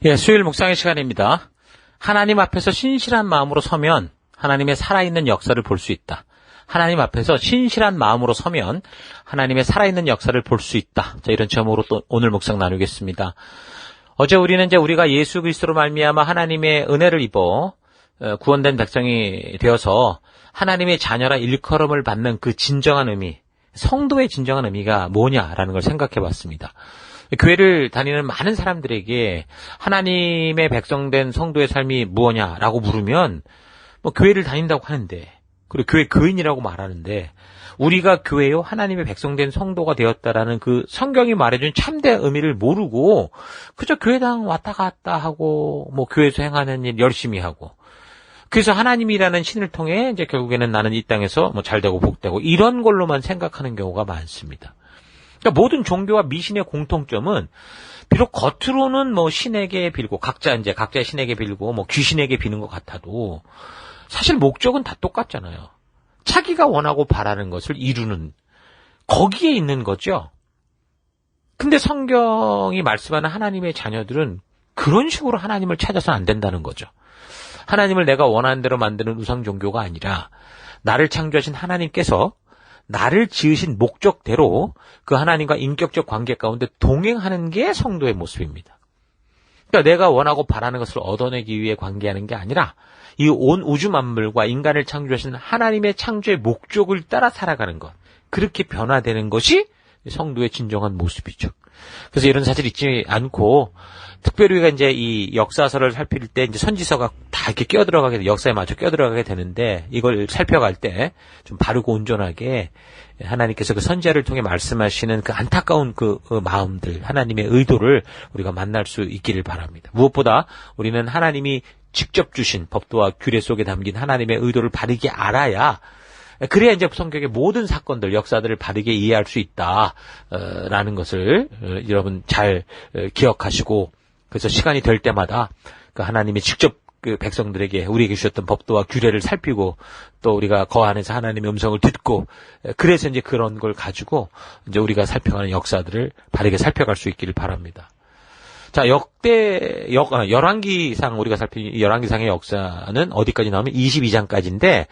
예, 수요일 묵상의 시간입니다. 하나님 앞에서 신실한 마음으로 서면 하나님의 살아있는 역사를 볼 수 있다. 하나님 앞에서 신실한 마음으로 서면 하나님의 살아있는 역사를 볼 수 있다. 자, 이런 제목으로 또 오늘 묵상 나누겠습니다. 어제 우리가 예수 그리스도로 말미암아 하나님의 은혜를 입어 구원된 백성이 되어서 하나님의 자녀라 일컬음을 받는 그 진정한 의미, 성도의 진정한 의미가 뭐냐라는 걸 생각해 봤습니다. 교회를 다니는 많은 사람들에게 하나님의 백성된 성도의 삶이 무엇냐라고 물으면 교회를 다닌다고 하는데, 그리고 교회 교인이라고 말하는데, 우리가 교회요 하나님의 백성된 성도가 되었다라는 그 성경이 말해준 참된 의미를 모르고 그저 교회당 왔다 갔다 하고 교회에서 행하는 일 열심히 하고, 그래서 하나님이라는 신을 통해 이제 결국에는 나는 이 땅에서 잘되고 복되고 이런 걸로만 생각하는 경우가 많습니다. 그러니까 모든 종교와 미신의 공통점은 비록 겉으로는 신에게 빌고 각자 신에게 빌고 귀신에게 비는 것 같아도 사실 목적은 다 똑같잖아요. 자기가 원하고 바라는 것을 이루는, 거기에 있는 거죠. 근데 성경이 말씀하는 하나님의 자녀들은 그런 식으로 하나님을 찾아서는 안 된다는 거죠. 하나님을 내가 원하는 대로 만드는 우상 종교가 아니라 나를 창조하신 하나님께서 나를 지으신 목적대로 그 하나님과 인격적 관계 가운데 동행하는 게 성도의 모습입니다. 그러니까 내가 원하고 바라는 것을 얻어내기 위해 관계하는 게 아니라 이 온 우주 만물과 인간을 창조하신 하나님의 창조의 목적을 따라 살아가는 것, 그렇게 변화되는 것이 성도의 진정한 모습이죠. 그래서 이런 사실 잊지 않고, 특별히 우리가 이제 이 역사서를 살필 때 이제 선지서가 다 이렇게 역사에 맞춰 끼어들어가게 되는데, 이걸 살펴갈 때 좀 바르고 온전하게 하나님께서 그 선지자를 통해 말씀하시는 그 안타까운 그 마음들, 하나님의 의도를 우리가 만날 수 있기를 바랍니다. 무엇보다 우리는 하나님이 직접 주신 법도와 규례 속에 담긴 하나님의 의도를 바르게 알아야, 그래야 이제 성경의 모든 사건들, 역사들을 바르게 이해할 수 있다라는 것을 여러분 잘 기억하시고, 그래서 시간이 될 때마다 그 하나님이 직접 그 백성들에게 우리에게 주셨던 법도와 규례를 살피고, 또 우리가 거 안에서 하나님의 음성을 듣고, 그래서 이제 그런 걸 가지고 이제 우리가 살펴가는 역사들을 바르게 살펴갈 수 있기를 바랍니다. 자, 열왕기상 우리가 살핀 열왕기상의 역사는 어디까지 나오면 22장까지인데,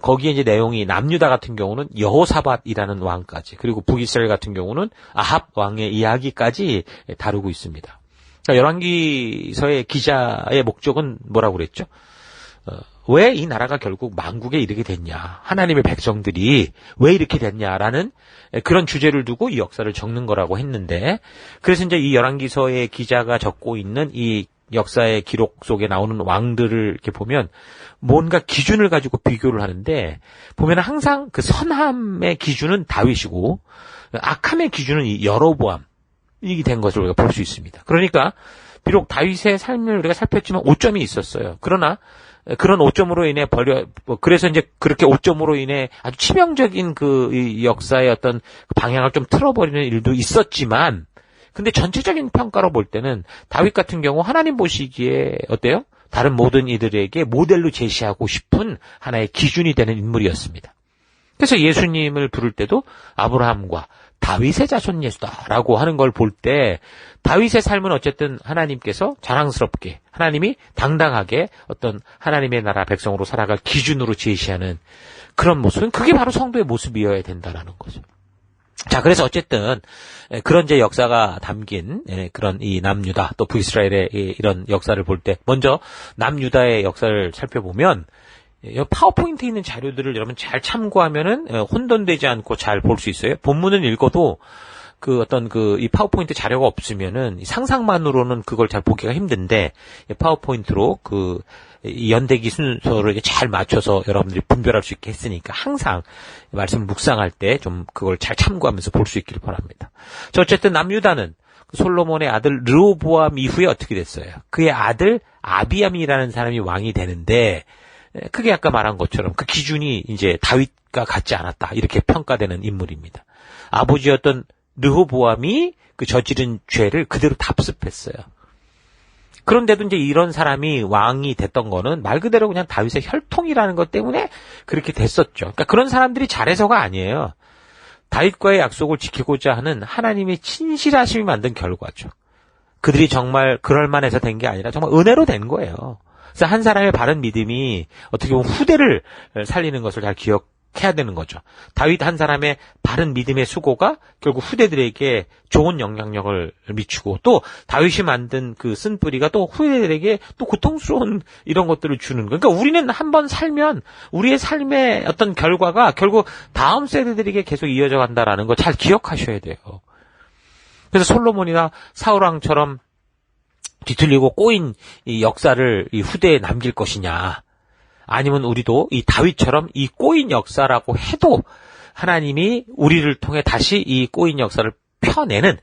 거기에 이제 내용이 남유다 같은 경우는 여호사밧이라는 왕까지, 그리고 북이스라엘 같은 경우는 아합 왕의 이야기까지 다루고 있습니다. 그러니까 열왕기서의 기자의 목적은 뭐라고 그랬죠? 왜 이 나라가 결국 만국에 이르게 됐냐, 하나님의 백성들이 왜 이렇게 됐냐라는 그런 주제를 두고 이 역사를 적는 거라고 했는데, 그래서 이제 이 열왕기서의 기자가 적고 있는 이 역사의 기록 속에 나오는 왕들을 이렇게 보면 뭔가 기준을 가지고 비교를 하는데, 보면 항상 그 선함의 기준은 다윗이고 악함의 기준은 이 여로보암이 된 것을 우리가 볼 수 있습니다. 그러니까 비록 다윗의 삶을 우리가 살폈지만 오점이 있었어요. 그러나 그런 오점으로 인해 그래서 이제 그렇게 오점으로 인해 아주 치명적인 이 역사의 어떤 방향을 좀 틀어버리는 일도 있었지만, 근데 전체적인 평가로 볼 때는 다윗 같은 경우 하나님 보시기에 어때요? 다른 모든 이들에게 모델로 제시하고 싶은 하나의 기준이 되는 인물이었습니다. 그래서 예수님을 부를 때도 아브라함과 다윗의 자손 예수다라고 하는 걸 볼 때, 다윗의 삶은 어쨌든 하나님께서 자랑스럽게, 하나님이 당당하게 어떤 하나님의 나라 백성으로 살아갈 기준으로 제시하는 그런 모습은, 그게 바로 성도의 모습이어야 된다라는 거죠. 자, 그래서 어쨌든 그런 이제 역사가 담긴 그런 이 남유다 또 북이스라엘의 이런 역사를 볼 때, 먼저 남유다의 역사를 살펴보면 파워포인트에 있는 자료들을 여러분 잘 참고하면은 혼돈되지 않고 잘 볼 수 있어요. 본문을 읽어도 이 파워포인트 자료가 없으면은 상상만으로는 그걸 잘 보기가 힘든데, 파워포인트로 이 연대기 순서를 잘 맞춰서 여러분들이 분별할 수 있게 했으니까 항상 말씀 묵상할 때 좀 그걸 잘 참고하면서 볼 수 있기를 바랍니다. 자, 어쨌든 남유다는 솔로몬의 아들 르호보암 이후에 어떻게 됐어요? 그의 아들 아비암이라는 사람이 왕이 되는데, 그게 아까 말한 것처럼 그 기준이 이제 다윗과 같지 않았다, 이렇게 평가되는 인물입니다. 아버지였던 르호보암이 그 저지른 죄를 그대로 답습했어요. 그런데도 이제 이런 사람이 왕이 됐던 거는 말 그대로 그냥 다윗의 혈통이라는 것 때문에 그렇게 됐었죠. 그러니까 그런 사람들이 잘해서가 아니에요. 다윗과의 약속을 지키고자 하는 하나님의 친실하심이 만든 결과죠. 그들이 정말 그럴만해서 된 게 아니라 정말 은혜로 된 거예요. 그래서 한 사람의 바른 믿음이 어떻게 보면 후대를 살리는 것을 잘 기억해야 되는 거죠. 다윗 한 사람의 바른 믿음의 수고가 결국 후대들에게 좋은 영향력을 미치고, 또 다윗이 만든 그 쓴뿌리가 또 후대들에게 또 고통스러운 이런 것들을 주는 거예요. 그러니까 우리는 한번 살면 우리의 삶의 어떤 결과가 결국 다음 세대들에게 계속 이어져 간다라는 거 잘 기억하셔야 돼요. 그래서 솔로몬이나 사울왕처럼 뒤틀리고 꼬인 이 역사를 이 후대에 남길 것이냐, 아니면 우리도 이 다윗처럼 이 꼬인 역사라고 해도 하나님이 우리를 통해 다시 이 꼬인 역사를 펴내는,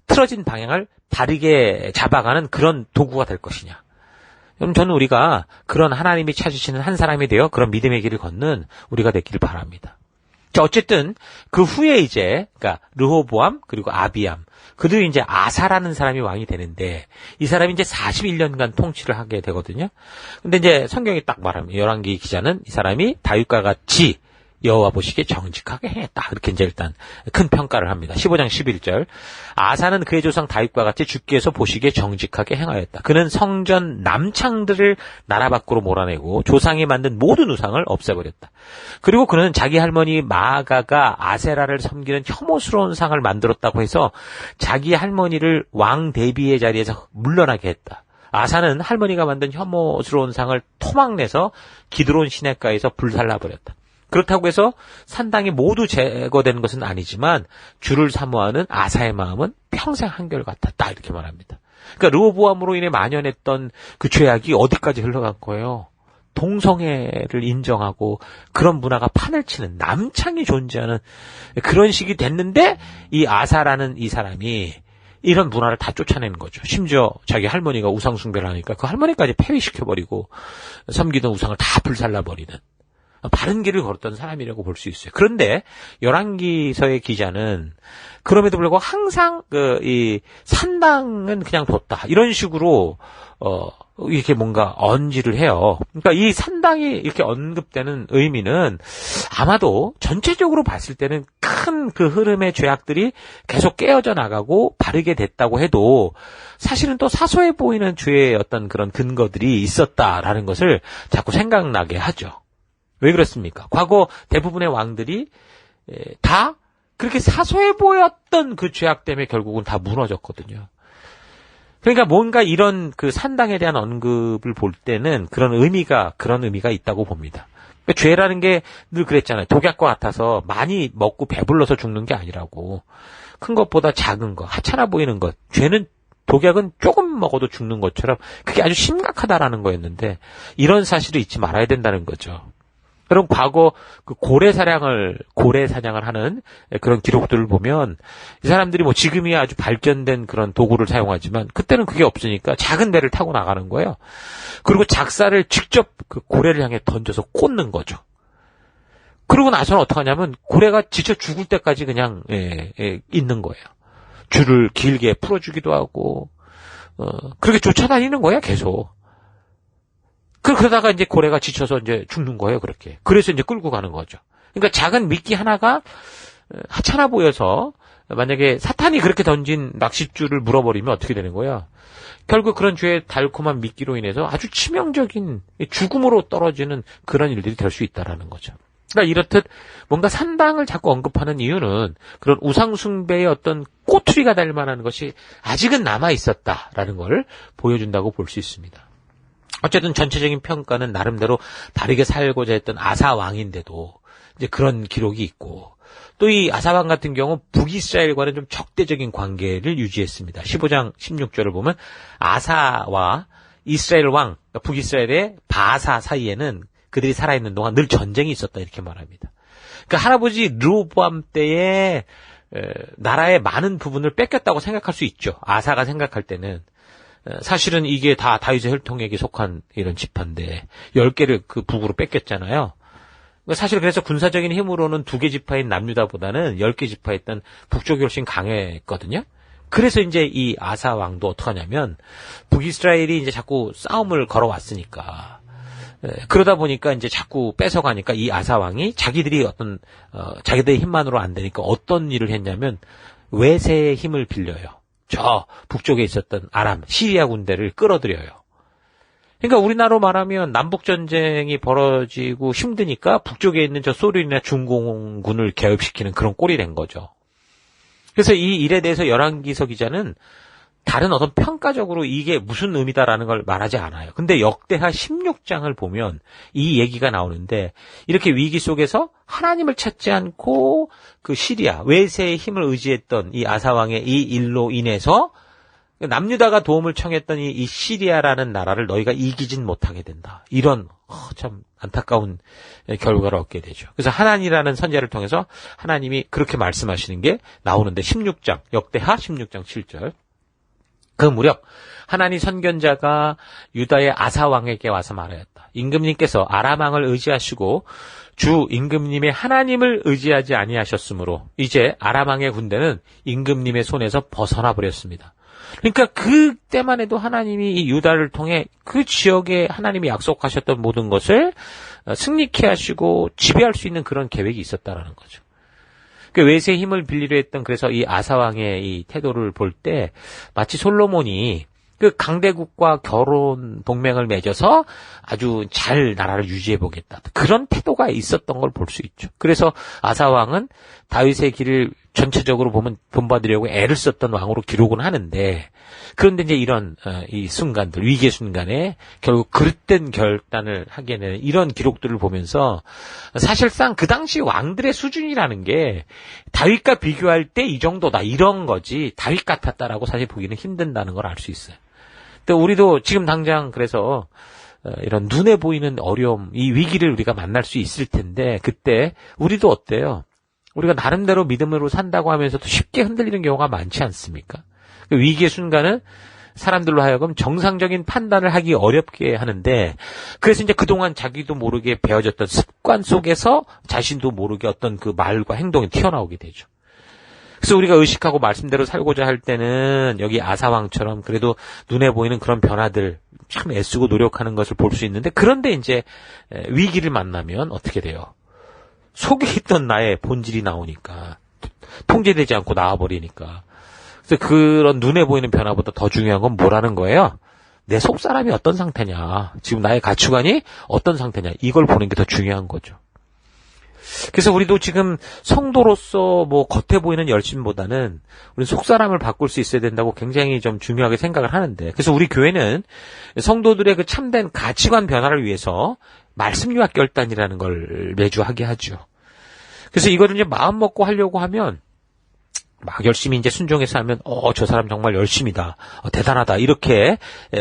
틀어진 방향을 바르게 잡아가는 그런 도구가 될 것이냐. 그럼 저는 우리가 그런 하나님이 찾으시는 한 사람이 되어 그런 믿음의 길을 걷는 우리가 되기를 바랍니다. 자, 어쨌든 그 후에 이제 그러니까 르호보암 그리고 아비암, 그들이 이제 아사라는 사람이 왕이 되는데, 이 사람이 이제 41년간 통치를 하게 되거든요. 근데 이제 성경이 딱 말합니다. 열왕기 기자는 이 사람이 다윗과 같이 여호와 보시기에 정직하게 행했다, 이렇게 이제 일단 큰 평가를 합니다. 15장 11절. 아사는 그의 조상 다윗과 같이 주께서 보시기에 정직하게 행하였다. 그는 성전 남창들을 나라 밖으로 몰아내고 조상이 만든 모든 우상을 없애버렸다. 그리고 그는 자기 할머니 마아가가 아세라를 섬기는 혐오스러운 상을 만들었다고 해서 자기 할머니를 왕 대비의 자리에서 물러나게 했다. 아사는 할머니가 만든 혐오스러운 상을 토막내서 기드론 시냇가에서 불살라버렸다. 그렇다고 해서 산당이 모두 제거되는 것은 아니지만 주를 사모하는 아사의 마음은 평생 한결같았다, 이렇게 말합니다. 그러니까 르호보암으로 인해 만연했던 그 죄악이 어디까지 흘러간 거예요? 동성애를 인정하고 그런 문화가 판을 치는, 남창이 존재하는 그런 식이 됐는데, 이 아사라는 이 사람이 이런 문화를 다 쫓아내는 거죠. 심지어 자기 할머니가 우상 숭배를 하니까 그 할머니까지 폐위시켜버리고 섬기던 우상을 다 불살라버리는 바른 길을 걸었던 사람이라고 볼 수 있어요. 그런데 열왕기서의 기자는 그럼에도 불구하고 항상 이 산당은 그냥 뒀다, 이런 식으로 이렇게 뭔가 언지를 해요. 그러니까 이 산당이 이렇게 언급되는 의미는 아마도 전체적으로 봤을 때는 큰 그 흐름의 죄악들이 계속 깨어져 나가고 바르게 됐다고 해도 사실은 또 사소해 보이는 죄의 어떤 그런 근거들이 있었다라는 것을 자꾸 생각나게 하죠. 왜 그렇습니까? 과거 대부분의 왕들이 다 그렇게 사소해 보였던 그 죄악 때문에 결국은 다 무너졌거든요. 그러니까 뭔가 이런 그 산당에 대한 언급을 볼 때는 그런 의미가 있다고 봅니다. 그러니까 죄라는 게 늘 그랬잖아요. 독약과 같아서 많이 먹고 배불러서 죽는 게 아니라고. 큰 것보다 작은 거, 하찮아 보이는 것. 죄는, 독약은 조금 먹어도 죽는 것처럼 그게 아주 심각하다라는 거였는데, 이런 사실을 잊지 말아야 된다는 거죠. 그럼 과거 그 고래 사냥을 하는 그런 기록들을 보면 이 사람들이 뭐 지금이야 아주 발전된 그런 도구를 사용하지만 그때는 그게 없으니까 작은 배를 타고 나가는 거예요. 그리고 작사를 직접 그 고래를 향해 던져서 꽂는 거죠. 그러고 나서는 어떻게 하냐면 고래가 지쳐 죽을 때까지 그냥 있는 거예요. 줄을 길게 풀어주기도 하고 그렇게 쫓아다니는 거야 계속. 그러다가 이제 고래가 지쳐서 이제 죽는 거예요, 그렇게. 그래서 이제 끌고 가는 거죠. 그러니까 작은 미끼 하나가 하찮아 보여서 만약에 사탄이 그렇게 던진 낚싯줄을 물어버리면 어떻게 되는 거야? 결국 그런 죄의 달콤한 미끼로 인해서 아주 치명적인 죽음으로 떨어지는 그런 일들이 될 수 있다라는 거죠. 그러니까 이렇듯 뭔가 산당을 자꾸 언급하는 이유는 그런 우상숭배의 어떤 꼬투리가 될 만한 것이 아직은 남아 있었다라는 걸 보여준다고 볼 수 있습니다. 어쨌든 전체적인 평가는 나름대로 바르게 살고자 했던 아사 왕인데도 이제 그런 기록이 있고, 또 이 아사 왕 같은 경우 북이스라엘과는 좀 적대적인 관계를 유지했습니다. 15장 16절을 보면 아사와 이스라엘 왕, 그러니까 북이스라엘의 바사 사이에는 그들이 살아있는 동안 늘 전쟁이 있었다, 이렇게 말합니다. 그러니까 할아버지 르호보암 때에 나라의 많은 부분을 뺏겼다고 생각할 수 있죠. 아사가 생각할 때는. 사실은 이게 다 다윗의 혈통에게 속한 이런 지파인데 10개를 그 북으로 뺏겼잖아요. 사실 그래서 군사적인 힘으로는 2개 지파인 남유다보다는 10개 지파였던 북쪽이 훨씬 강했거든요. 그래서 이제 이 아사 왕도 어떡하냐면 북이스라엘이 이제 자꾸 싸움을 걸어왔으니까, 그러다 보니까 이제 자꾸 뺏어가니까 이 아사 왕이 자기들이 자기들의 힘만으로 안 되니까 어떤 일을 했냐면 외세의 힘을 빌려요. 저 북쪽에 있었던 아람, 시리아 군대를 끌어들여요. 그러니까 우리나라로 말하면 남북전쟁이 벌어지고 힘드니까 북쪽에 있는 저 소련이나 중공군을 개입시키는 그런 꼴이 된 거죠. 그래서 이 일에 대해서 열한기서 기자는 다른 어떤 평가적으로 이게 무슨 의미다라는 걸 말하지 않아요. 근데 역대하 16장을 보면 이 얘기가 나오는데 이렇게 위기 속에서 하나님을 찾지 않고 그 시리아, 외세의 힘을 의지했던 이 아사왕의 이 일로 인해서 남유다가 도움을 청했던 이 시리아라는 나라를 너희가 이기진 못하게 된다. 이런 참 안타까운 결과를 얻게 되죠. 그래서 하나니라는 선지자를 통해서 하나님이 그렇게 말씀하시는 게 나오는데 16장, 역대하 16장 7절. 그 무렵 하나니 선견자가 유다의 아사왕에게 와서 말하였다. 임금님께서 아람왕을 의지하시고 주 임금님의 하나님을 의지하지 아니하셨으므로 이제 아람왕의 군대는 임금님의 손에서 벗어나 버렸습니다. 그러니까 그때만 해도 하나님이 이 유다를 통해 그 지역에 하나님이 약속하셨던 모든 것을 승리케 하시고 지배할 수 있는 그런 계획이 있었다라는 거죠. 그 외세의 힘을 빌리려 했던 그래서 이 아사왕의 이 태도를 볼 때 마치 솔로몬이 그 강대국과 결혼 동맹을 맺어서 아주 잘 나라를 유지해 보겠다. 그런 태도가 있었던 걸 볼 수 있죠. 그래서 아사왕은 다윗의 길을 전체적으로 보면 본받으려고 애를 썼던 왕으로 기록은 하는데 그런데 이제 이런 이 순간들, 위기의 순간에 결국 그릇된 결단을 하게 되는 이런 기록들을 보면서 사실상 그 당시 왕들의 수준이라는 게 다윗과 비교할 때 이 정도다 이런 거지 다윗 같았다라고 사실 보기는 힘든다는 걸 알 수 있어요. 또 우리도 지금 당장 그래서 이런 눈에 보이는 어려움, 이 위기를 우리가 만날 수 있을 텐데 그때 우리도 어때요? 우리가 나름대로 믿음으로 산다고 하면서도 쉽게 흔들리는 경우가 많지 않습니까? 그 위기의 순간은 사람들로 하여금 정상적인 판단을 하기 어렵게 하는데 그래서 이제 그동안 자기도 모르게 배워졌던 습관 속에서 자신도 모르게 어떤 그 말과 행동이 튀어나오게 되죠. 그래서 우리가 의식하고 말씀대로 살고자 할 때는 여기 아사왕처럼 그래도 눈에 보이는 그런 변화들 참 애쓰고 노력하는 것을 볼 수 있는데 그런데 이제 위기를 만나면 어떻게 돼요? 속에 있던 나의 본질이 나오니까 통제되지 않고 나와버리니까 그래서 그런 눈에 보이는 변화보다 더 중요한 건 뭐라는 거예요? 내 속사람이 어떤 상태냐 지금 나의 가치관이 어떤 상태냐 이걸 보는 게 더 중요한 거죠. 그래서 우리도 지금 성도로서 뭐 겉에 보이는 열심보다는 우리 속사람을 바꿀 수 있어야 된다고 굉장히 좀 중요하게 생각을 하는데 그래서 우리 교회는 성도들의 그 참된 가치관 변화를 위해서 말씀 유학 결단이라는 걸 매주 하게 하죠. 그래서 이거를 이제 마음 먹고 하려고 하면 막 열심히 이제 순종해서 하면 저 사람 정말 열심이다. 대단하다. 이렇게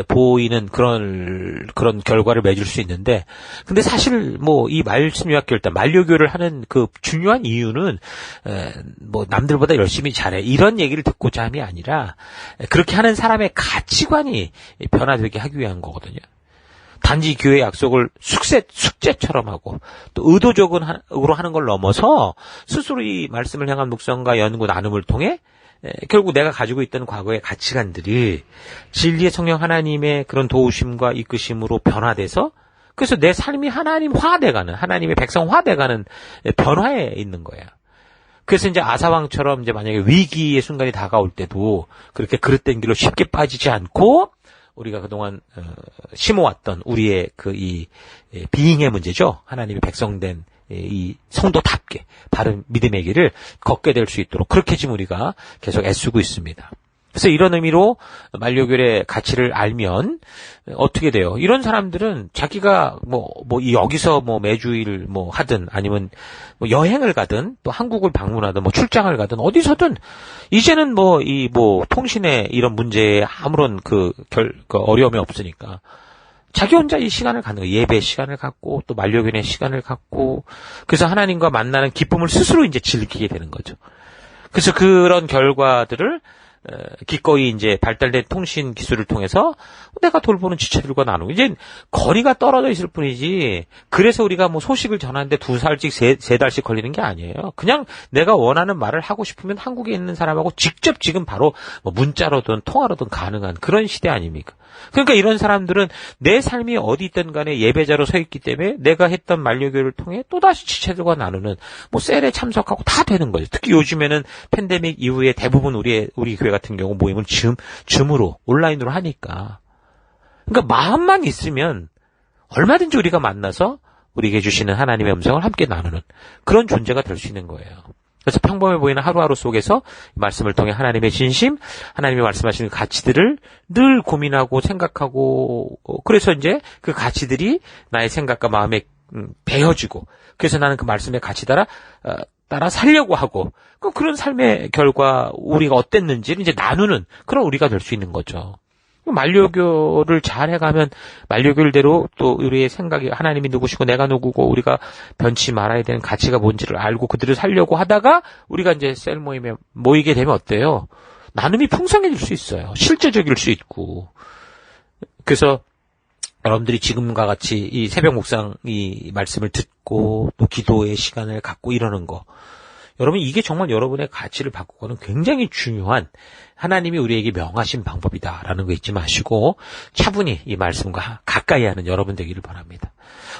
보이는 그런 결과를 맺을 수 있는데 근데 사실 뭐 이 말씀 유학 결단 만료교를 하는 그 중요한 이유는 뭐 남들보다 열심히 잘해. 이런 얘기를 듣고자 함이 아니라 그렇게 하는 사람의 가치관이 변화되게 하기 위한 거거든요. 단지 교회 약속을 숙제처럼 하고 또 의도적으로 하는 걸 넘어서 스스로 이 말씀을 향한 묵상과 연구 나눔을 통해 결국 내가 가지고 있던 과거의 가치관들이 진리의 성령 하나님의 그런 도우심과 이끄심으로 변화돼서 그래서 내 삶이 하나님화돼가는 하나님의 백성화돼가는 변화에 있는 거야. 그래서 이제 아사왕처럼 이제 만약에 위기의 순간이 다가올 때도 그렇게 그릇된 길로 쉽게 빠지지 않고 우리가 그동안 심어왔던 우리의 그 이 비잉의 문제죠. 하나님의 백성된 이 성도답게 바른 믿음의 길을 걷게 될 수 있도록 그렇게 지금 우리가 계속 애쓰고 있습니다. 그래서 이런 의미로 만료교의 가치를 알면 어떻게 돼요? 이런 사람들은 자기가 여기서 매주일 하든 아니면 여행을 가든 또 한국을 방문하든 출장을 가든 어디서든 이제는 통신의 이런 문제에 아무런 그 어려움이 없으니까 자기 혼자 이 시간을 갖는 거예요. 예배 시간을 갖고 또 만료교의 시간을 갖고 그래서 하나님과 만나는 기쁨을 스스로 이제 즐기게 되는 거죠. 그래서 그런 결과들을 기꺼이 이제 발달된 통신 기술을 통해서 내가 돌보는 지체들과 나누고 이제 거리가 떨어져 있을 뿐이지 그래서 우리가 소식을 전하는데 2달씩 3달씩 걸리는 게 아니에요. 그냥 내가 원하는 말을 하고 싶으면 한국에 있는 사람하고 직접 지금 바로 문자로든 통화로든 가능한 그런 시대 아닙니까? 그러니까 이런 사람들은 내 삶이 어디 있든 간에 예배자로 서 있기 때문에 내가 했던 만료교를 통해 또다시 지체들과 나누는 뭐 셀에 참석하고 다 되는 거죠. 특히 요즘에는 팬데믹 이후에 대부분 우리 교회 같은 경우 모임을 줌으로 온라인으로 하니까. 그러니까 마음만 있으면 얼마든지 우리가 만나서 우리에게 주시는 하나님의 음성을 함께 나누는 그런 존재가 될 수 있는 거예요. 그래서 평범해 보이는 하루하루 속에서 말씀을 통해 하나님의 진심, 하나님이 말씀하시는 가치들을 늘 고민하고 생각하고, 그래서 이제 그 가치들이 나의 생각과 마음에 배어지고, 그래서 나는 그 말씀의 가치 따라 살려고 하고, 그런 삶의 결과 우리가 어땠는지를 이제 나누는 그런 우리가 될 수 있는 거죠. 만료교를 잘 해가면 만료교대로 또 우리의 생각이 하나님이 누구시고 내가 누구고 우리가 변치 말아야 되는 가치가 뭔지를 알고 그들을 살려고 하다가 우리가 이제 셀 모임에 모이게 되면 어때요? 나눔이 풍성해질 수 있어요. 실제적일 수 있고. 그래서 여러분들이 지금과 같이 이 새벽 묵상 이 말씀을 듣고 또 기도의 시간을 갖고 이러는 거. 여러분 이게 정말 여러분의 가치를 바꾸고는 굉장히 중요한 하나님이 우리에게 명하신 방법이다라는 거 잊지 마시고 차분히 이 말씀과 가까이 하는 여러분 되기를 바랍니다.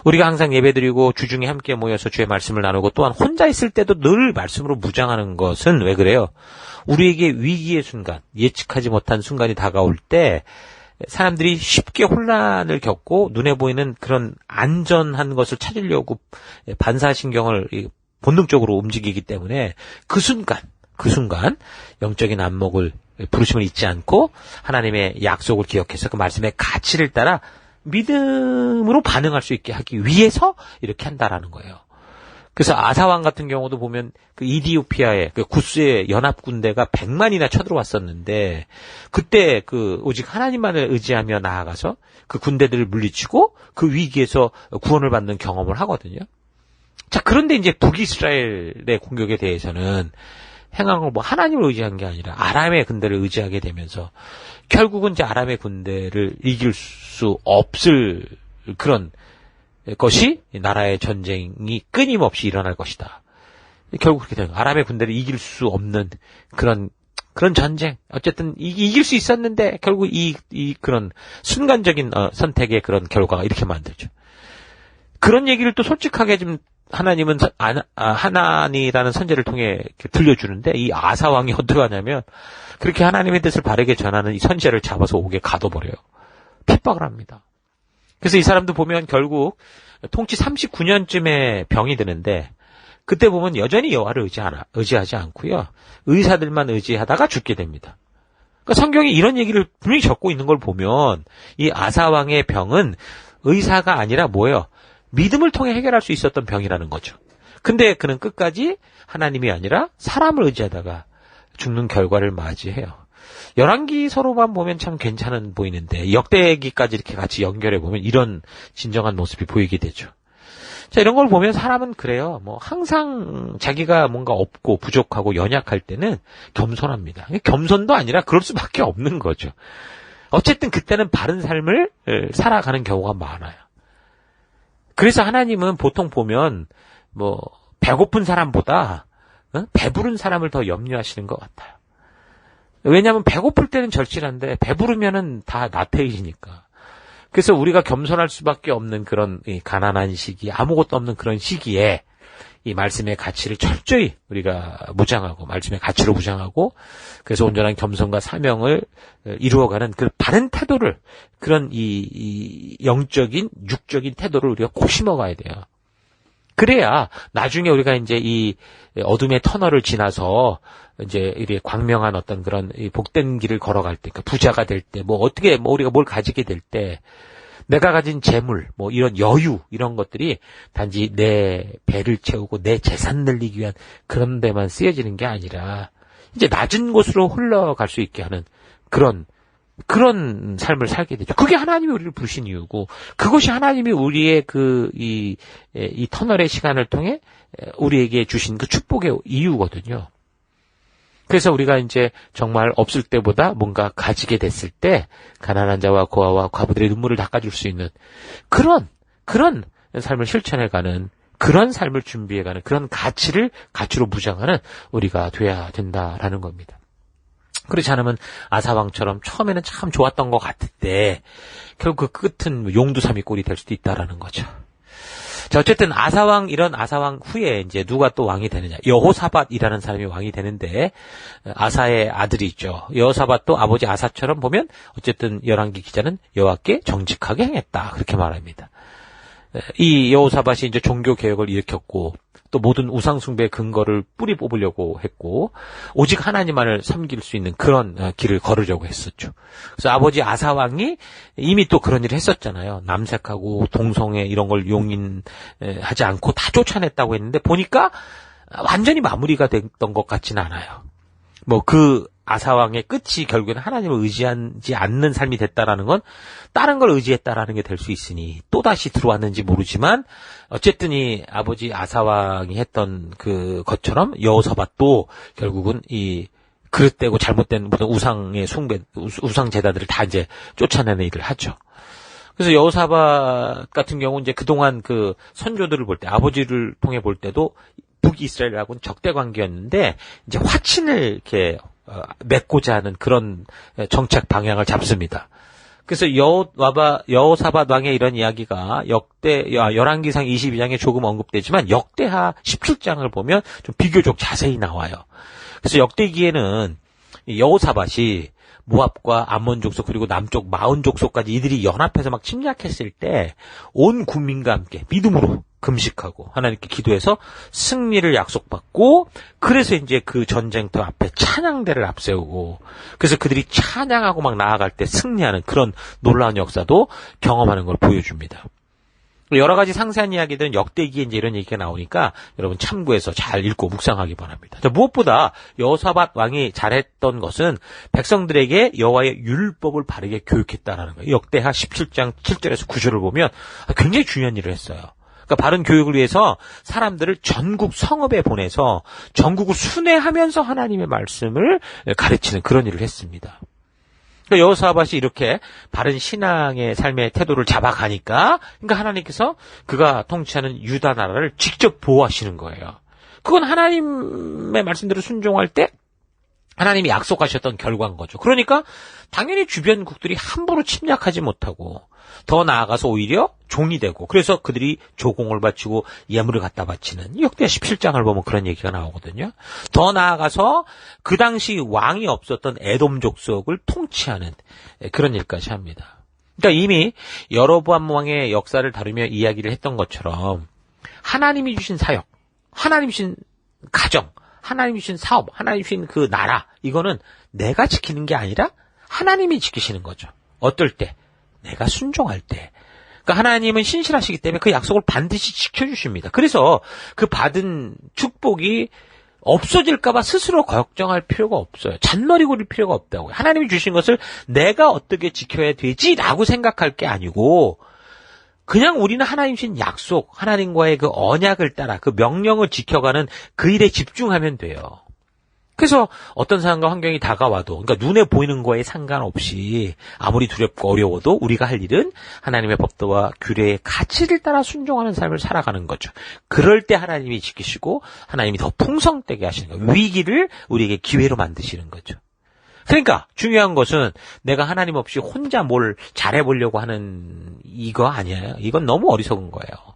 우리가 항상 예배드리고 주중에 함께 모여서 주의 말씀을 나누고 또한 혼자 있을 때도 늘 말씀으로 무장하는 것은 왜 그래요? 우리에게 위기의 순간, 예측하지 못한 순간이 다가올 때 사람들이 쉽게 혼란을 겪고 눈에 보이는 그런 안전한 것을 찾으려고 반사신경을 본능적으로 움직이기 때문에 그 순간 영적인 안목을 부르심을 잊지 않고 하나님의 약속을 기억해서 그 말씀의 가치를 따라 믿음으로 반응할 수 있게 하기 위해서 이렇게 한다라는 거예요. 그래서 아사왕 같은 경우도 보면 그 이디오피아의 그 구스의 연합 군대가 100만이나 쳐들어왔었는데 그때 그 오직 하나님만을 의지하며 나아가서 그 군대들을 물리치고 그 위기에서 구원을 받는 경험을 하거든요. 자, 그런데 이제 북이스라엘의 공격에 대해서는 행한 걸 뭐 하나님을 의지한 게 아니라 아람의 군대를 의지하게 되면서 결국은 이제 아람의 군대를 이길 수 없을 그런 것이 나라의 전쟁이 끊임없이 일어날 것이다. 결국 그렇게 되는 거예요. 아람의 군대를 이길 수 없는 그런 전쟁. 어쨌든 이길 수 있었는데 결국 그런 순간적인 선택의 그런 결과가 이렇게 만들죠. 그런 얘기를 또 솔직하게 좀 하나님은 하나니라는 선제를 통해 들려주는데 이 아사왕이 어떻게 하냐면 그렇게 하나님의 뜻을 바르게 전하는 이 선제를 잡아서 옥에 가둬버려요. 핍박을 합니다. 그래서 이 사람도 보면 결국 통치 39년쯤에 병이 드는데 그때 보면 여전히 여호와를 의지하지 않고요. 의사들만 의지하다가 죽게 됩니다. 그러니까 성경이 이런 얘기를 분명히 적고 있는 걸 보면 이 아사왕의 병은 의사가 아니라 뭐예요? 믿음을 통해 해결할 수 있었던 병이라는 거죠. 근데 그는 끝까지 하나님이 아니라 사람을 의지하다가 죽는 결과를 맞이해요. 열왕기서로만 보면 참 괜찮은 보이는데 역대기까지 이렇게 같이 연결해 보면 이런 진정한 모습이 보이게 되죠. 자, 이런 걸 보면 사람은 그래요. 뭐 항상 자기가 뭔가 없고 부족하고 연약할 때는 겸손합니다. 겸손도 아니라 그럴 수밖에 없는 거죠. 어쨌든 그때는 바른 삶을 살아가는 경우가 많아요. 그래서 하나님은 보통 보면 뭐 배고픈 사람보다 배부른 사람을 더 염려하시는 것 같아요. 왜냐하면 배고플 때는 절실한데 배부르면은 다 나태해지니까. 그래서 우리가 겸손할 수밖에 없는 그런 이 가난한 시기, 아무것도 없는 그런 시기에 이 말씀의 가치를 철저히 우리가 무장하고 말씀의 가치로 무장하고 그래서 온전한 겸손과 사명을 이루어가는 그 바른 태도를 그런 이 영적인 육적인 태도를 우리가 꼭 심어가야 돼요. 그래야 나중에 우리가 이제 이 어둠의 터널을 지나서 이제 이렇게 광명한 어떤 그런 복된 길을 걸어갈 때, 그러니까 부자가 될 때, 뭐 어떻게 뭐 우리가 뭘 가지게 될 때, 내가 가진 재물, 뭐 이런 여유 이런 것들이 단지 내 배를 채우고 내 재산 늘리기 위한 그런 데만 쓰여지는 게 아니라 이제 낮은 곳으로 흘러갈 수 있게 하는 그런 삶을 살게 되죠. 그게 하나님이 우리를 부르신 이유고, 그것이 하나님이 우리의 이 터널의 시간을 통해 우리에게 주신 그 축복의 이유거든요. 그래서 우리가 이제 정말 없을 때보다 뭔가 가지게 됐을 때 가난한 자와 고아와 과부들의 눈물을 닦아줄 수 있는 그런 삶을 실천해가는 그런 삶을 준비해가는 그런 가치로 무장하는 우리가 돼야 된다라는 겁니다. 그렇지 않으면 아사왕처럼 처음에는 참 좋았던 것 같은데 결국 그 끝은 용두삼이 꼴이 될 수도 있다라는 거죠. 자, 어쨌든 이런 아사왕 후에 이제 누가 또 왕이 되느냐. 여호사밧이라는 사람이 왕이 되는데, 아사의 아들이 있죠. 여호사밧도 아버지 아사처럼 보면, 어쨌든 열왕기 기자는 여호와께 정직하게 행했다. 그렇게 말합니다. 이 여호사밧이 이제 종교 개혁을 일으켰고, 또 모든 우상숭배의 근거를 뿌리 뽑으려고 했고, 오직 하나님만을 섬길 수 있는 그런 길을 걸으려고 했었죠. 그래서 아버지 아사왕이 이미 또 그런 일을 했었잖아요. 남색하고 동성애 이런 걸 용인하지 않고 다 쫓아냈다고 했는데, 보니까 완전히 마무리가 됐던 것 같지는 않아요. 뭐 그 아사왕의 끝이 결국에는 하나님을 의지하지 않는 삶이 됐다라는 건 다른 걸 의지했다라는 게 될 수 있으니 또다시 들어왔는지 모르지만 어쨌든 이 아버지 아사왕이 했던 그 것처럼 여호사밧도 결국은 이 그릇되고 잘못된 모든 우상의 숭배, 우상 제사들을 다 이제 쫓아내는 일을 하죠. 그래서 여호사밧 같은 경우 이제 그동안 그 선조들을 볼 때 아버지를 통해 볼 때도 북이스라엘하고는 적대 관계였는데 이제 화친을 이렇게 맺고자 하는 그런 정책 방향을 잡습니다. 그래서 여호사밧 왕의 이런 이야기가 열왕기상 22장에 조금 언급되지만 역대하 17장을 보면 좀 비교적 자세히 나와요. 그래서 역대기에는 여호사밧이 모압과 암몬 족속 그리고 남쪽 마온 족속까지 이들이 연합해서 막 침략했을 때 온 국민과 함께 믿음으로 금식하고 하나님께 기도해서 승리를 약속받고 그래서 이제 그 전쟁터 앞에 찬양대를 앞세우고 그래서 그들이 찬양하고 막 나아갈 때 승리하는 그런 놀라운 역사도 경험하는 걸 보여줍니다. 여러 가지 상세한 이야기들은 역대기에 이제 이런 얘기가 나오니까 여러분 참고해서 잘 읽고 묵상하기 바랍니다. 자, 무엇보다 여호사밧 왕이 잘했던 것은 백성들에게 여호와의 율법을 바르게 교육했다라는 거예요. 역대하 17장 7절에서 9절을 보면 굉장히 중요한 일을 했어요. 그러니까 바른 교육을 위해서 사람들을 전국 성읍에 보내서 전국을 순회하면서 하나님의 말씀을 가르치는 그런 일을 했습니다. 그러니까 여호사밧이 이렇게 바른 신앙의 삶의 태도를 잡아가니까 그러니까 하나님께서 그가 통치하는 유다 나라를 직접 보호하시는 거예요. 그건 하나님의 말씀대로 순종할 때 하나님이 약속하셨던 결과인 거죠. 그러니까 당연히 주변국들이 함부로 침략하지 못하고 더 나아가서 오히려 종이 되고 그래서 그들이 조공을 바치고 예물을 갖다 바치는 역대 17장을 보면 그런 얘기가 나오거든요. 더 나아가서 그 당시 왕이 없었던 에돔 족속을 통치하는 그런 일까지 합니다. 그러니까 이미 여로보암 왕의 역사를 다루며 이야기를 했던 것처럼 하나님이 주신 사역, 하나님이 주신 가정, 하나님이 주신 사업, 하나님이 주신 그 나라 이거는 내가 지키는 게 아니라 하나님이 지키시는 거죠. 어떨 때? 내가 순종할 때. 그러니까 하나님은 신실하시기 때문에 그 약속을 반드시 지켜주십니다. 그래서 그 받은 축복이 없어질까봐 스스로 걱정할 필요가 없어요. 잔머리 굴릴 필요가 없다고요. 하나님이 주신 것을 내가 어떻게 지켜야 되지라고 생각할 게 아니고 그냥 우리는 하나님 주신 약속, 하나님과의 그 언약을 따라 그 명령을 지켜가는 그 일에 집중하면 돼요. 그래서 어떤 상황과 환경이 다가와도 그러니까 눈에 보이는 거에 상관없이 아무리 두렵고 어려워도 우리가 할 일은 하나님의 법도와 규례의 가치를 따라 순종하는 삶을 살아가는 거죠. 그럴 때 하나님이 지키시고 하나님이 더 풍성되게 하시는 거예요. 위기를 우리에게 기회로 만드시는 거죠. 그러니까 중요한 것은 내가 하나님 없이 혼자 뭘 잘해보려고 하는 이거 아니에요. 이건 너무 어리석은 거예요.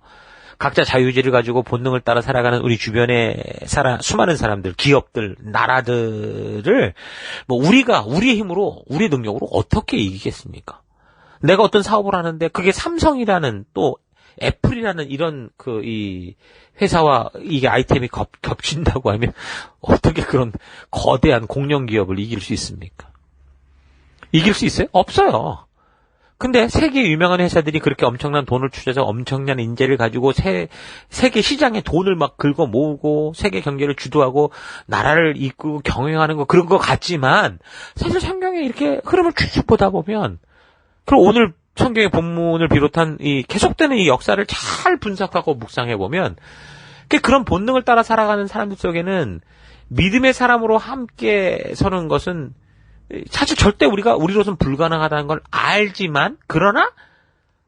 각자 자유의지를 가지고 본능을 따라 살아가는 우리 주변의 수많은 사람들, 기업들, 나라들을 뭐 우리가 우리의 힘으로, 우리의 능력으로 어떻게 이기겠습니까? 내가 어떤 사업을 하는데 그게 삼성이라는 또 애플이라는 이런 이 회사와 이게 아이템이 겹친다고 하면 어떻게 그런 거대한 공룡 기업을 이길 수 있습니까? 이길 수 있어요? 없어요. 근데 세계 유명한 회사들이 그렇게 엄청난 돈을 투자해서 엄청난 인재를 가지고 세계 시장에 돈을 막 긁어 모으고 세계 경제를 주도하고 나라를 이끌고 경영하는 거 그런 거 같지만 사실 성경에 이렇게 흐름을 쭉 보다 보면 그리고 오늘 성경의 본문을 비롯한 이 계속되는 이 역사를 잘 분석하고 묵상해 보면 그런 본능을 따라 살아가는 사람들 속에는 믿음의 사람으로 함께 서는 것은 사실 절대 우리로서는 불가능하다는 걸 알지만 그러나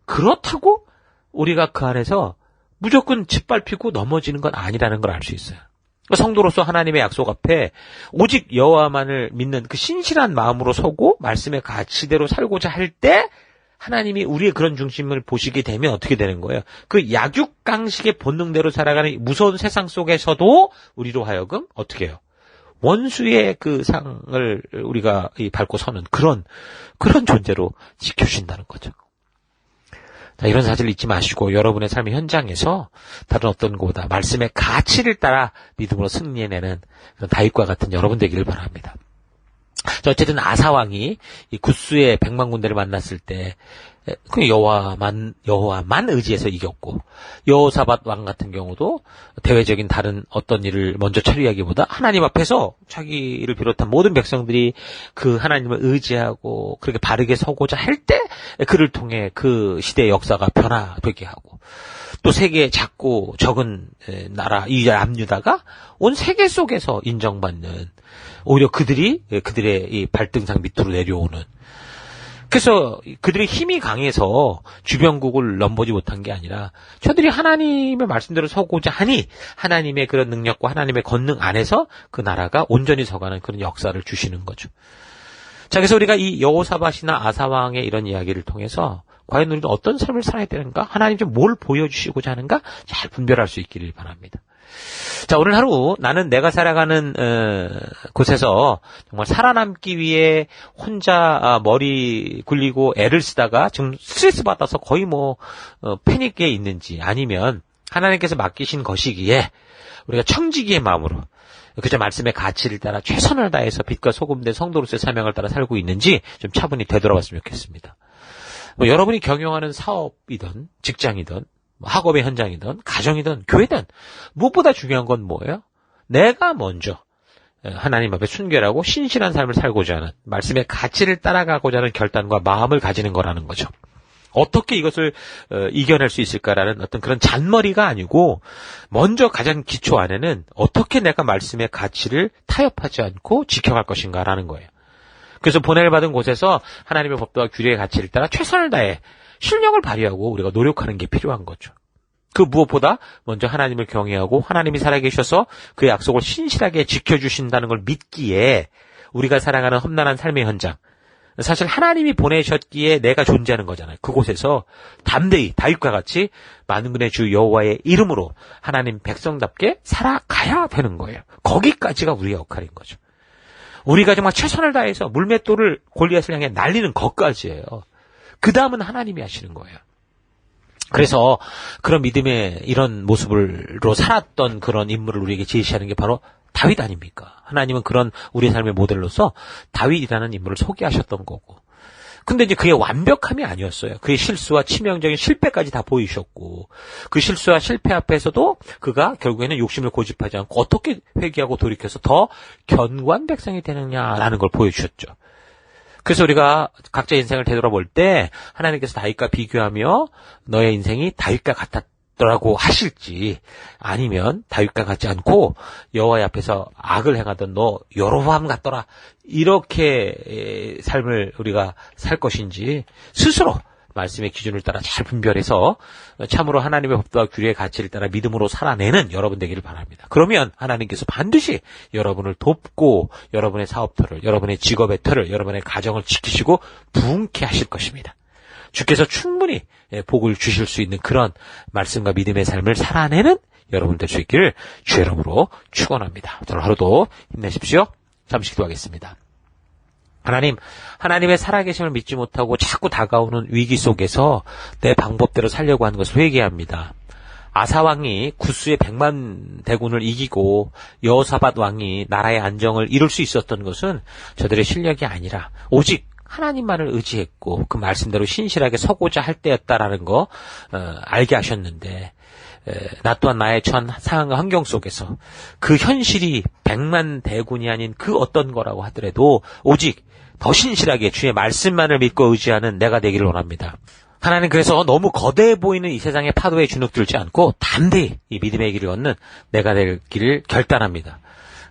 그렇다고 우리가 그 안에서 무조건 짓밟히고 넘어지는 건 아니라는 걸 알 수 있어요. 성도로서 하나님의 약속 앞에 오직 여호와만을 믿는 그 신실한 마음으로 서고 말씀의 가치대로 살고자 할 때 하나님이 우리의 그런 중심을 보시게 되면 어떻게 되는 거예요? 그 약육강식의 본능대로 살아가는 무서운 세상 속에서도 우리로 하여금 어떻게 해요? 원수의 그 상을 우리가 밟고 서는 그런 존재로 지켜주신다는 거죠. 자, 이런 사실을 잊지 마시고 여러분의 삶의 현장에서 다른 어떤 것보다 말씀의 가치를 따라 믿음으로 승리해내는 그런 다윗과 같은 여러분 되기를 바랍니다. 자, 어쨌든 아사왕이 이 굿수의 100만 군대를 만났을 때 그 여호와만 의지해서 이겼고, 여호사밧 왕 같은 경우도 대외적인 다른 어떤 일을 먼저 처리하기보다 하나님 앞에서 자기를 비롯한 모든 백성들이 그 하나님을 의지하고 그렇게 바르게 서고자 할 때 그를 통해 그 시대의 역사가 변화되게 하고, 또 세계의 작고 적은 나라 이 남유다가 온 세계 속에서 인정받는, 오히려 그들의 이 발등상 밑으로 내려오는, 그래서 그들의 힘이 강해서 주변국을 넘보지 못한 게 아니라 저들이 하나님의 말씀대로 서고자 하니 하나님의 그런 능력과 하나님의 권능 안에서 그 나라가 온전히 서가는 그런 역사를 주시는 거죠. 자, 그래서 우리가 이 여호사밧이나 아사왕의 이런 이야기를 통해서 과연 우리는 어떤 삶을 살아야 되는가, 하나님 좀 뭘 보여주시고자 하는가 잘 분별할 수 있기를 바랍니다. 자, 오늘 하루 나는 내가 살아가는 곳에서 정말 살아남기 위해 혼자 머리 굴리고 애를 쓰다가 지금 스트레스 받아서 거의 패닉에 있는지, 아니면 하나님께서 맡기신 것이기에 우리가 청지기의 마음으로 그저 말씀의 가치를 따라 최선을 다해서 빛과 소금 된 성도로서의 사명을 따라 살고 있는지 좀 차분히 되돌아봤으면 좋겠습니다. 여러분이 경영하는 사업이든 직장이든 학업의 현장이든 가정이든 교회든 무엇보다 중요한 건 뭐예요? 내가 먼저 하나님 앞에 순결하고 신실한 삶을 살고자 하는, 말씀의 가치를 따라가고자 하는 결단과 마음을 가지는 거라는 거죠. 어떻게 이것을 이겨낼 수 있을까라는 어떤 그런 잔머리가 아니고, 먼저 가장 기초 안에는 어떻게 내가 말씀의 가치를 타협하지 않고 지켜갈 것인가라는 거예요. 그래서 보냄을 받은 곳에서 하나님의 법도와 규례의 가치를 따라 최선을 다해 실력을 발휘하고 우리가 노력하는 게 필요한 거죠. 그 무엇보다 먼저 하나님을 경외하고 하나님이 살아계셔서 그 약속을 신실하게 지켜주신다는 걸 믿기에 우리가 살아가는 험난한 삶의 현장, 사실 하나님이 보내셨기에 내가 존재하는 거잖아요. 그곳에서 담대히 다윗과 같이 만군의 주 여호와의 이름으로 하나님 백성답게 살아가야 되는 거예요. 거기까지가 우리의 역할인 거죠. 우리가 정말 최선을 다해서 물맷돌을 골리앗을 향해 날리는 것까지예요. 그 다음은 하나님이 하시는 거예요. 그래서 그런 믿음의 이런 모습으로 살았던 그런 인물을 우리에게 제시하는 게 바로 다윗 아닙니까? 하나님은 그런 우리의 삶의 모델로서 다윗이라는 인물을 소개하셨던 거고. 근데 이제 그의 완벽함이 아니었어요. 그의 실수와 치명적인 실패까지 다 보이셨고, 그 실수와 실패 앞에서도 그가 결국에는 욕심을 고집하지 않고 어떻게 회개하고 돌이켜서 더 견고한 백성이 되느냐라는 걸 보여주셨죠. 그래서 우리가 각자 인생을 되돌아볼 때 하나님께서 다윗과 비교하며 너의 인생이 다윗과 같았더라고 하실지, 아니면 다윗과 같지 않고 여호와의 앞에서 악을 행하던 너 여로보암 같더라, 이렇게 삶을 우리가 살 것인지 스스로 말씀의 기준을 따라 잘 분별해서 참으로 하나님의 법도와 규례의 가치를 따라 믿음으로 살아내는 여러분 되기를 바랍니다. 그러면 하나님께서 반드시 여러분을 돕고 여러분의 사업터를, 여러분의 직업의 터를, 여러분의 가정을 지키시고 부흥케 하실 것입니다. 주께서 충분히 복을 주실 수 있는 그런 말씀과 믿음의 삶을 살아내는 여러분 될 수 있기를 주의 이름으로 축원합니다. 오늘 하루도 힘내십시오. 잠시 기도하겠습니다. 하나님, 하나님의 살아계심을 믿지 못하고 자꾸 다가오는 위기 속에서 내 방법대로 살려고 하는 것을 회개합니다. 아사왕이 굿수의 100만 대군을 이기고 여호사밧 왕이 나라의 안정을 이룰 수 있었던 것은 저들의 실력이 아니라 오직 하나님만을 의지했고 그 말씀대로 신실하게 서고자 할 때였다라는 거 알게 하셨는데, 나 또한 나의 상황과 환경 속에서 그 현실이 100만 대군이 아닌 그 어떤 거라고 하더라도 오직 더 신실하게 주의 말씀만을 믿고 의지하는 내가 되기를 원합니다. 하나님, 그래서 너무 거대해 보이는 이 세상의 파도에 주눅들지 않고 담대히 이 믿음의 길을 걷는 내가 되기를 결단합니다.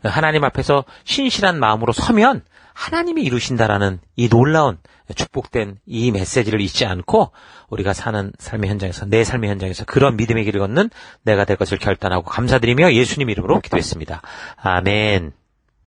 하나님 앞에서 신실한 마음으로 서면 하나님이 이루신다라는 이 놀라운 축복된 이 메시지를 잊지 않고 우리가 사는 삶의 현장에서, 내 삶의 현장에서 그런 믿음의 길을 걷는 내가 될 것을 결단하고 감사드리며 예수님 이름으로 기도했습니다. 아멘.